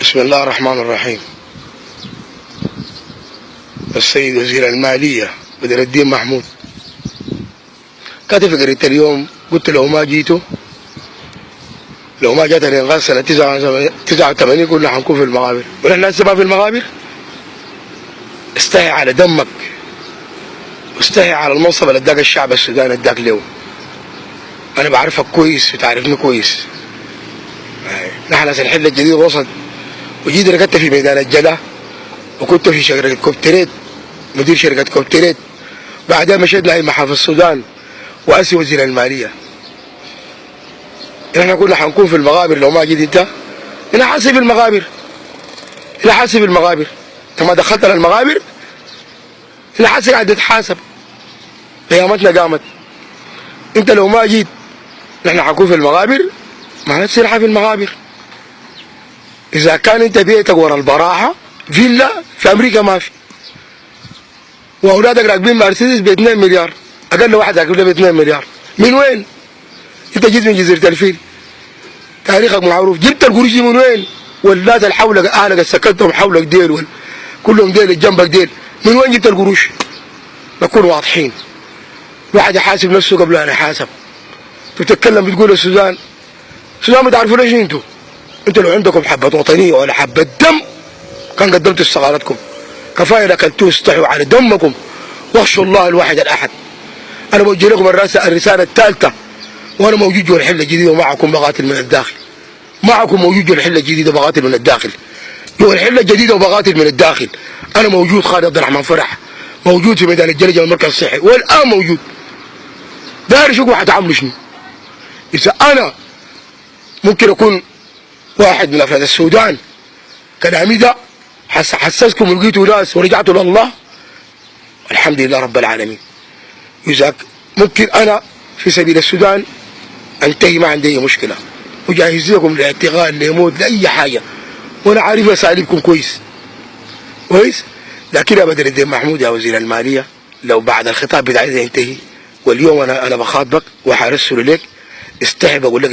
بسم الله الرحمن الرحيم. السيد وزير المالية بدر الدين محمود كاتب في قرية اليوم، قلت لو ما جيتوا، لو ما جات الانغاز سنة 89 كنا حنكون في المقابر، ونحن هسه ما في المقابر. استحي على دمك واستحي على المنصب اللي اداك الشعب السوداني اداك له. انا بعرفك كويس وتعرفني كويس. نحن هسه الحله الجديده وصلت، وجيت ركبت في ميدان الجلا، وكنت في شركه كوبتريت، مدير شركه كوبتريت. بعدها مشيت لهي محافظ السودان واسي وزير الماليه. احنا كنا حنكون في المقابر لو ما جيت انت. انا حاسب المقابر، انا حاسب المقابر. انت ما دخلتنا المقابر، انا حاسب قاعد تتحاسب. قيامتنا قامت. انت لو ما جيت نحن حنكون في المقابر، ما تصير في المقابر. اذا كان انت بيتك ورا البراحه فيلا في امريكا ما في، واولادك راكبين مرسيدس ب 2 مليار، اقل واحد راكب له ب 2 مليار. من وين؟ انت جيت من جزيره الفيل، تاريخك معروف. جبت القروش دي من وين؟ والناس اللي حولك اهلك اللي سكنتهم حولك ديل كلهم ديل جنبك ديل، من وين جبت القروش؟ نكون واضحين. الواحد يحاسب نفسه قبل ان يحاسب. بتتكلم بتقول السودان ما تعرفوا ليش انتوا؟ انتوا لو عندكم حبه وطنيه ولا حبه دم كان قدمتوا استقالتكم. كفايه اكلتوا استحوا على دمكم واخشوا الله الواحد الاحد. انا بوجه لكم الرساله الثالثه، وانا موجود جوا الحله الجديده ومعكم بقاتل من الداخل. معكم موجود جوا الحله الجديده بقاتل من الداخل. جوا الحله الجديده وبقاتل من الداخل. انا موجود، خالد عبد الرحمن فرح موجود في ميدان الجلجه والمركز الصحي، والان موجود. داير شوفوا حتعملوا شنو. اذا انا ممكن اكون واحد من افراد السودان كلامي ده حسسكم ولقيتوا ناس ورجعتوا لله، الحمد لله رب العالمين. اذا ممكن انا في سبيل السودان انتهي، ما عندي اي مشكله، وجاهز لكم لاعتقال لموت لاي حاجه، وانا عارف اساليبكم كويس كويس. لكن يا بدر الدين محمود يا وزير الماليه، لو بعد الخطاب بتاعي ده ينتهي واليوم انا بخاطبك وحارسه لك، استحي بقول لك